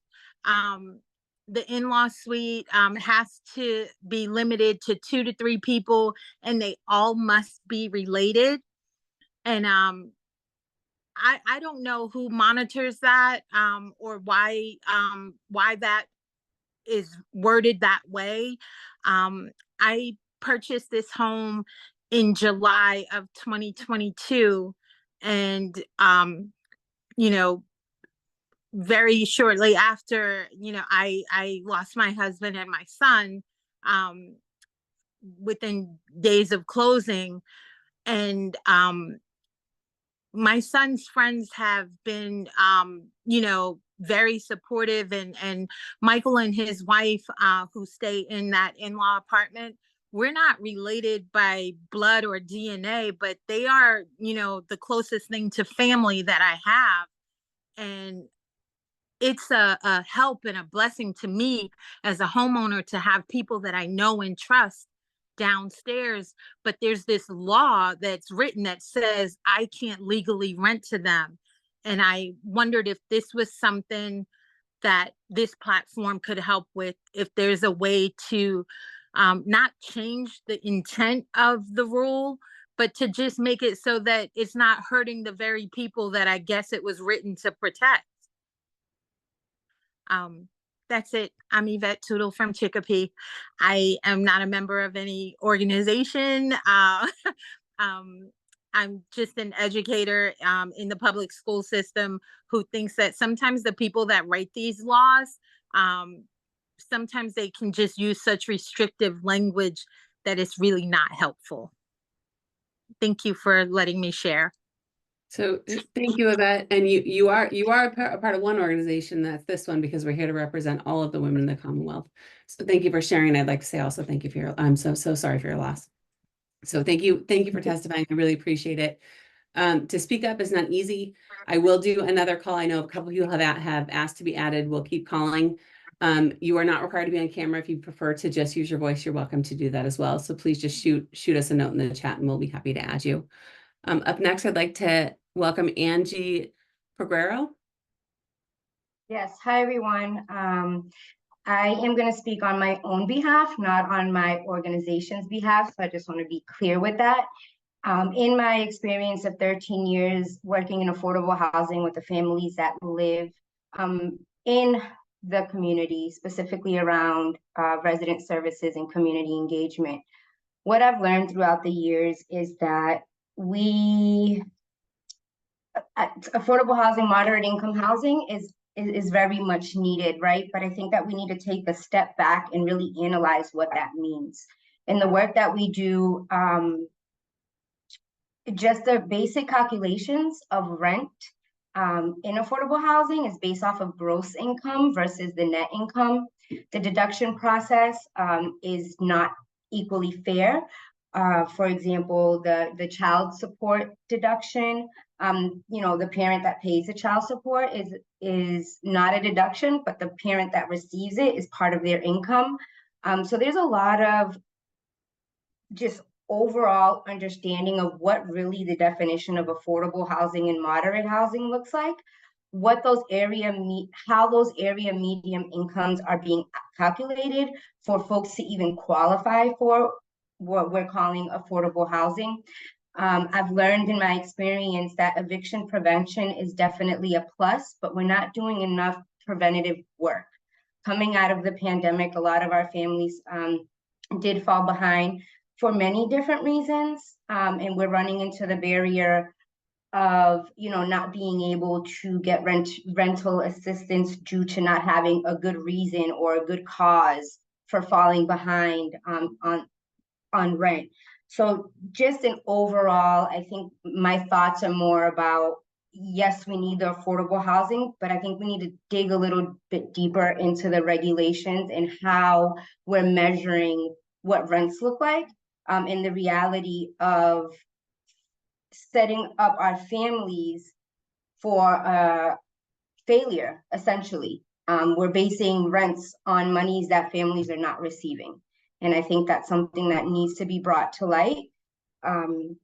the in-law suite has to be limited to 2 to 3 people, and they all must be related. And I don't know who monitors that or why that is worded that way. I purchased this home in July of 2022, and you know, very shortly after, I lost my husband and my son within days of closing. And my son's friends have been, you know, very supportive, and Michael and his wife, who stay in that in-law apartment, we're not related by blood or DNA, but they are, you know, the closest thing to family that I have. And it's a help and a blessing to me as a homeowner to have people that I know and trust downstairs. But there's this law that's written that says I can't legally rent to them. And I wondered if this was something that this platform could help with, if there's a way to not change the intent of the rule, but to just make it so that it's not hurting the very people that I guess it was written to protect. That's it. I'm Yvette Tootle from Chicopee. I am not a member of any organization. I'm just an educator in the public school system who thinks that sometimes the people that write these laws, sometimes they can just use such restrictive language that it's really not helpful. Thank you for letting me share. So thank you, Yvette. And you are a part of one organization, that's this one, because we're here to represent all of the women in the Commonwealth. So thank you for sharing. I'd like to say also thank you for your, I'm so sorry for your loss. So thank you for testifying. I really appreciate it. To speak up is not easy. I will do another call. I know a couple of you have asked to be added. We'll keep calling. You are not required to be on camera. If you prefer to just use your voice, you're welcome to do that as well. So please just shoot us a note in the chat and we'll be happy to add you. Up next, I'd like to welcome Angie Peguero. Yes, hi everyone. I am going to speak on my own behalf, not on my organization's behalf. So I just want to be clear with that. In my experience of 13 years working in affordable housing with the families that live in the community, specifically around resident services and community engagement, what I've learned throughout the years is that affordable housing, moderate income housing is very much needed, right? But I think that we need to take a step back and really analyze what that means. In the work that we do, just the basic calculations of rent in affordable housing is based off of gross income versus the net income. The deduction process is not equally fair. For example, the child support deduction, you know, the parent that pays the child support is not a deduction, but the parent that receives it is part of their income. So there's a lot of just overall understanding of what really the definition of affordable housing and moderate housing looks like, what those how those area medium incomes are being calculated for folks to even qualify for what we're calling affordable housing. I've learned in my experience that eviction prevention is definitely a plus, but we're not doing enough preventative work. Coming out of the pandemic, a lot of our families did fall behind for many different reasons, and we're running into the barrier of, you know, not being able to get rental assistance due to not having a good reason or a good cause for falling behind on rent. So just an overall, I think my thoughts are more about, yes, we need the affordable housing, but I think we need to dig a little bit deeper into the regulations and how we're measuring what rents look like, and the reality of setting up our families for failure, essentially. We're basing rents on monies that families are not receiving. And I think that's something that needs to be brought to light and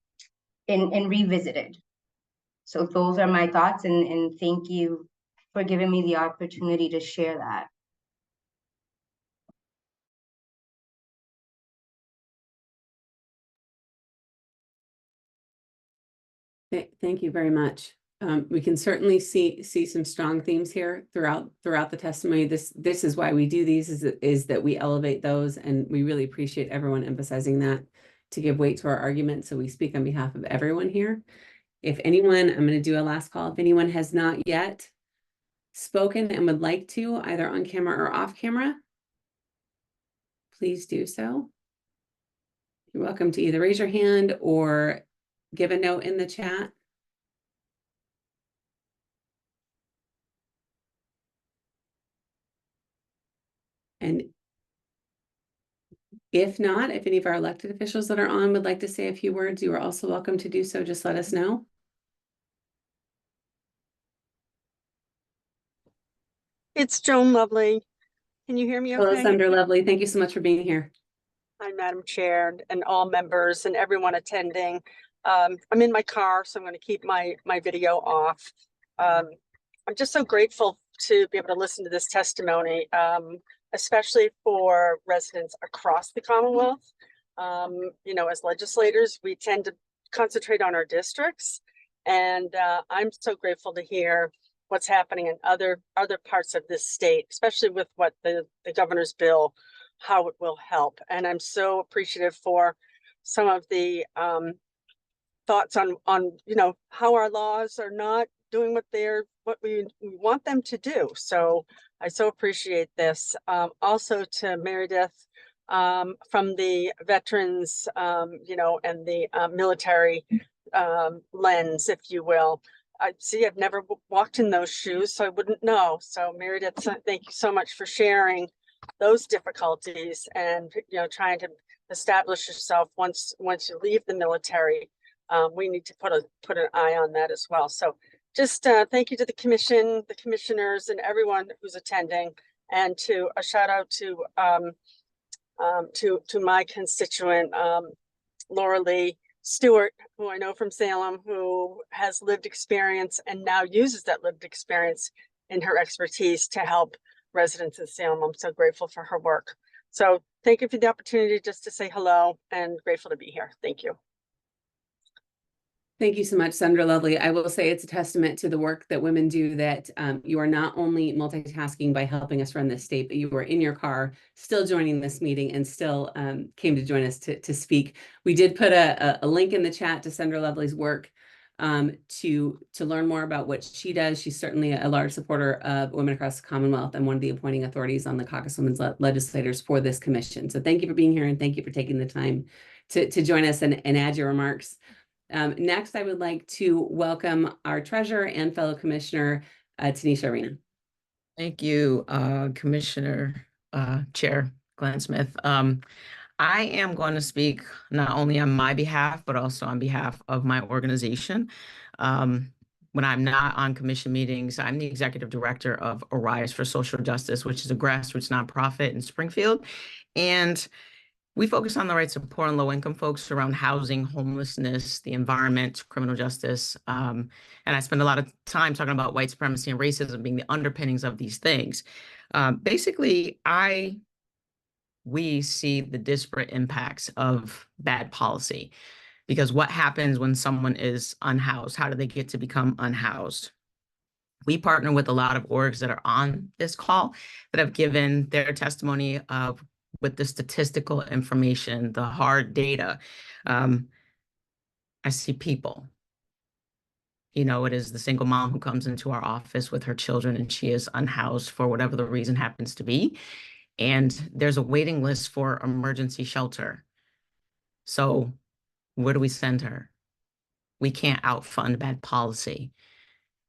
revisited. So those are my thoughts, and thank you for giving me the opportunity to share that. Thank you very much. We can certainly see some strong themes here throughout the testimony. This is why we do these, is that we elevate those, and we really appreciate everyone emphasizing that to give weight to our argument. So we speak on behalf of everyone here. If anyone, I'm going to do a last call. If anyone has not yet spoken and would like to, either on camera or off camera, please do so. You're welcome to either raise your hand or give a note in the chat. And if not, if any of our elected officials that are on would like to say a few words, you are also welcome to do so. Just let us know. It's Joan Lovely. Can you hear me Hello, okay? Senator Lovely. Thank you so much for being here. Hi, Madam Chair, and all members and everyone attending. I'm in my car, so I'm going to keep my video off. I'm just so grateful to be able to listen to this testimony, especially for residents across the Commonwealth. You know, as legislators, we tend to concentrate on our districts, and I'm so grateful to hear what's happening in other parts of this state, especially with what the governor's bill, how it will help. And I'm so appreciative for some of the thoughts on you know, how our laws are not doing what we want them to do. So I so appreciate this. Also to Meredith, from the veterans, you know, and the military lens, if you will. I've never walked in those shoes, so I wouldn't know. So Meredith, thank you so much for sharing those difficulties and, you know, trying to establish yourself once you leave the military. We need to put an eye on that as well. So just thank you to the commission, the commissioners, and everyone who's attending, and to a shout out to my constituent, Laura Lee Stewart, who I know from Salem, who has lived experience and now uses that lived experience in her expertise to help residents of Salem. I'm so grateful for her work. So thank you for the opportunity just to say hello, and grateful to be here. Thank you. Thank you so much, Senator Lovely. I will say it's a testament to the work that women do, that you are not only multitasking by helping us run this state, but you were in your car still joining this meeting and still came to join us to speak. We did put a link in the chat to Senator Lovely's work to learn more about what she does. She's certainly a large supporter of women across the Commonwealth and one of the appointing authorities on the Caucus Women's Legislators for this commission. So thank you for being here, and thank you for taking the time to join us and add your remarks. Next, I would like to welcome our treasurer and fellow commissioner, Tanisha Arena. Thank you, Commissioner Chair Glenn Smith. I am going to speak not only on my behalf, but also on behalf of my organization. When I'm not on commission meetings, I'm the executive director of Arise for Social Justice, which is a grassroots nonprofit in Springfield. And we focus on the rights of poor and low-income folks around housing, homelessness, the environment, criminal justice. And I spend a lot of time talking about white supremacy and racism being the underpinnings of these things. Basically, we see the disparate impacts of bad policy, because what happens when someone is unhoused? How do they get to become unhoused? We partner with a lot of orgs that are on this call that have given their testimony of with the statistical information, the hard data. I see people. You know, it is the single mom who comes into our office with her children and she is unhoused for whatever the reason happens to be. And there's a waiting list for emergency shelter. So where do we send her? We can't outfund bad policy.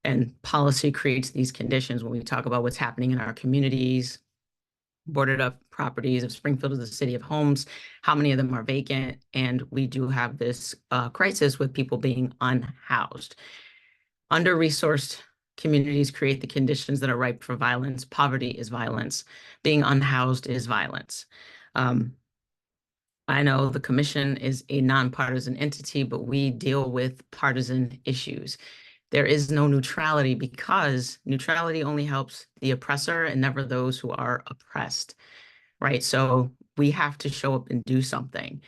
And policy creates these conditions when we talk about what's happening in our communities. Boarded up properties of Springfield is the city of homes. How many of them are vacant? And we do have this crisis with people being unhoused. Under-resourced communities create the conditions that are ripe for violence. Poverty is violence. Being unhoused is violence. I know the commission is a nonpartisan entity, but we deal with partisan issues. There is no neutrality because neutrality only helps the oppressor and never those who are oppressed, right? So we have to show up and do something.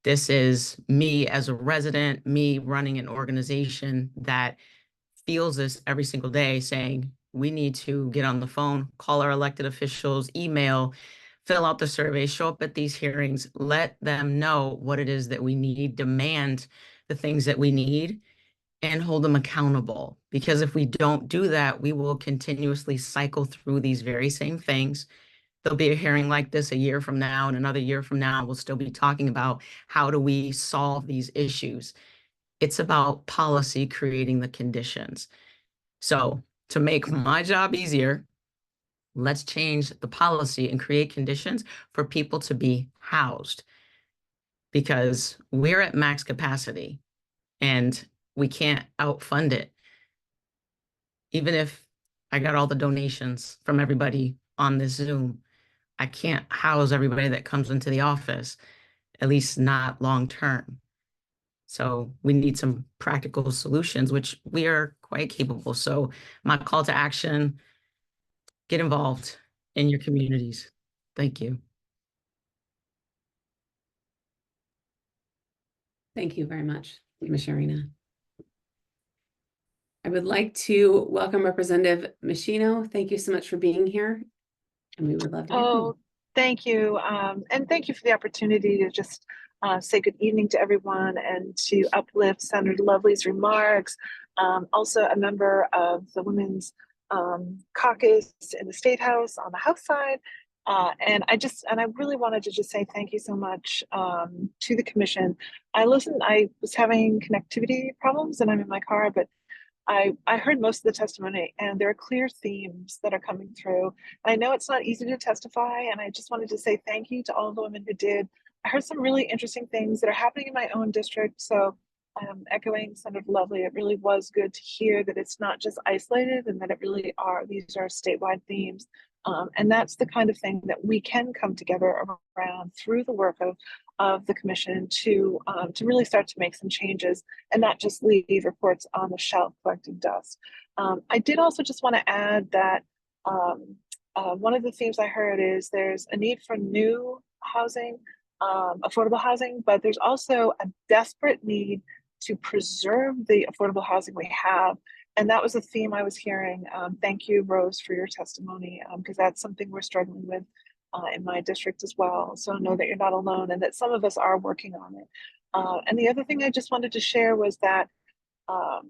This is me as a resident, me running an organization that feels this every single day, saying we need to get on the phone, call our elected officials, email, fill out the survey, show up at these hearings, let them know what it is that we need, demand the things that we need, and hold them accountable. Because if we don't do that, we will continuously cycle through these very same things. There'll be a hearing like this a year from now, and another year from now, we'll still be talking about how do we solve these issues. It's about policy creating the conditions. So to make my job easier, Let's change the policy and create conditions for people to be housed, because we're at max capacity and we can't outfund it. Even if I got all the donations from everybody on this Zoom, I can't house everybody that comes into the office, at least not long term. So we need some practical solutions, which we are quite capable. So my call to action, get involved in your communities. Thank you. Thank you very much, Commissioner Arena. I would like to welcome Representative Machino. Thank you so much for being here. And we would love to hear from you. Thank you. And thank you for the opportunity to just say good evening to everyone and to uplift Senator Lovely's remarks. Also a member of the Women's Caucus in the State House on the House side. And I really wanted to just say thank you so much to the commission. I was having connectivity problems and I'm in my car, but I heard most of the testimony and there are clear themes that are coming through. I know it's not easy to testify, and I just wanted to say thank you to all the women who did. I heard some really interesting things that are happening in my own district. So echoing Senator Lovely, it really was good to hear that it's not just isolated and that these are statewide themes. And that's the kind of thing that we can come together around through the work of the commission to really start to make some changes and not just leave reports on the shelf collecting dust. I did also just want to add that one of the themes I heard is there's a need for new housing, affordable housing, but there's also a desperate need to preserve the affordable housing we have. And that was a theme I was hearing. Thank you, Rose, for your testimony, because that's something we're struggling with in my district as well. So know that you're not alone and that some of us are working on it. And the other thing I just wanted to share was that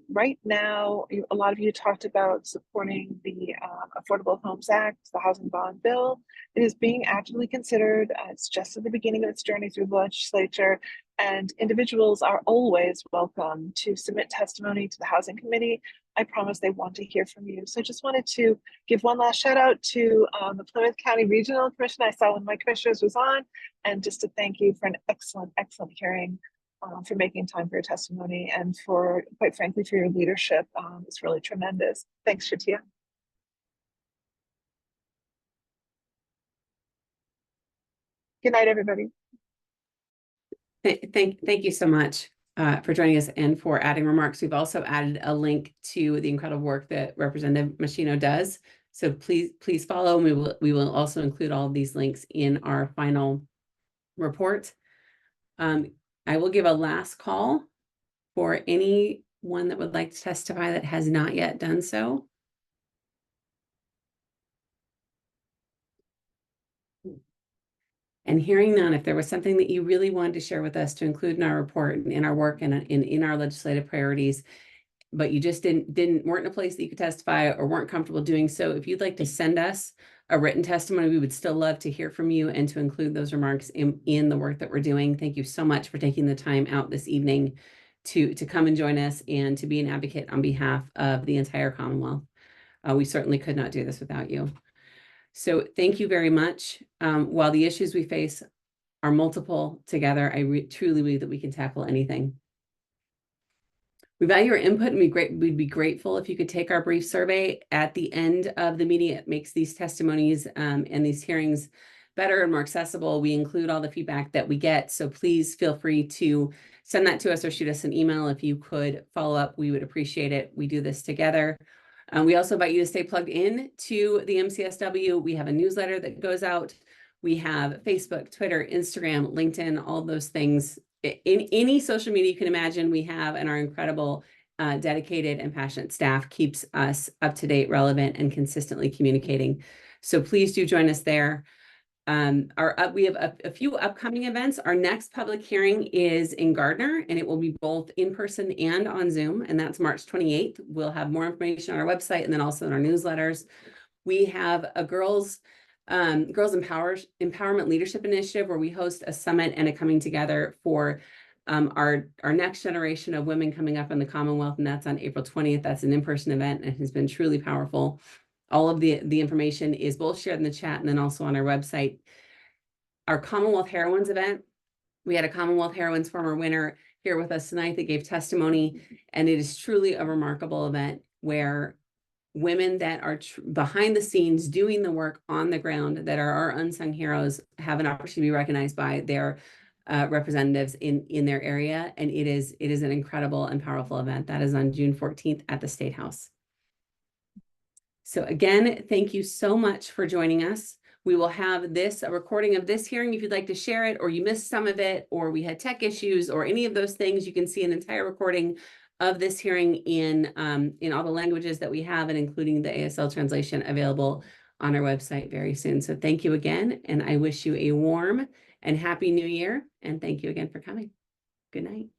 right now, a lot of you talked about supporting the Affordable Homes Act, the Housing Bond Bill. It is being actively considered. It's just at the beginning of its journey through the legislature, and individuals are always welcome to submit testimony to the Housing Committee. I promise they want to hear from you. So I just wanted to give one last shout out to the Plymouth County Regional Commission. I saw when my commissioners was on, and just to thank you for an excellent, excellent hearing, for making time for your testimony and for, quite frankly, for your leadership. It's really tremendous. Thanks, Shatia. Good night, everybody. Thank you so much for joining us and for adding remarks. We've also added a link to the incredible work that Representative Machino does. So please follow. And we will also include all of these links in our final report. I will give a last call for anyone that would like to testify that has not yet done so. And hearing none, if there was something that you really wanted to share with us to include in our report and in our work and in our legislative priorities, but you just weren't in a place that you could testify or weren't comfortable doing so, if you'd like to send us a written testimony, we would still love to hear from you and to include those remarks in the work that we're doing. Thank you so much for taking the time out this evening to come and join us and to be an advocate on behalf of the entire Commonwealth. We certainly could not do this without you. So thank you very much. While the issues we face are multiple together, I truly believe that we can tackle anything. We value your input and we'd be grateful if you could take our brief survey at the end of the meeting. It makes these testimonies and these hearings better and more accessible. We include all the feedback that we get. So please feel free to send that to us or shoot us an email. If you could follow up, we would appreciate it. We do this together. We also invite you to stay plugged in to the MCSW. We have a newsletter that goes out. We have Facebook, Twitter, Instagram, LinkedIn, all those things. In any social media you can imagine, we have, and our incredible, dedicated and passionate staff keeps us up to date, relevant, and consistently communicating. So please do join us there. We have a few upcoming events. Our next public hearing is in Gardner, and it will be both in person and on Zoom, and that's March 28th. We'll have more information on our website and then also in our newsletters. We have a Girls Empowerment Leadership Initiative where we host a summit and a coming together for our next generation of women coming up in the Commonwealth, and that's on April 20th. That's an in-person event and has been truly powerful. all of the information is both shared in the chat and then also on our website. Our Commonwealth Heroines event, we had a Commonwealth Heroines former winner here with us tonight that gave testimony, and it is truly a remarkable event where women that are behind the scenes doing the work on the ground, that are our unsung heroes, have an opportunity to be recognized by their representatives in their area. And it is an incredible and powerful event. That is on June 14th at the State House. So again, thank you so much for joining us. We will have a recording of this hearing if you'd like to share it, or you missed some of it, or we had tech issues, or any of those things. You can see an entire recording of this hearing in all the languages that we have, and including the ASL translation available on our website very soon. So thank you again, and I wish you a warm and happy new year. And thank you again for coming. Good night.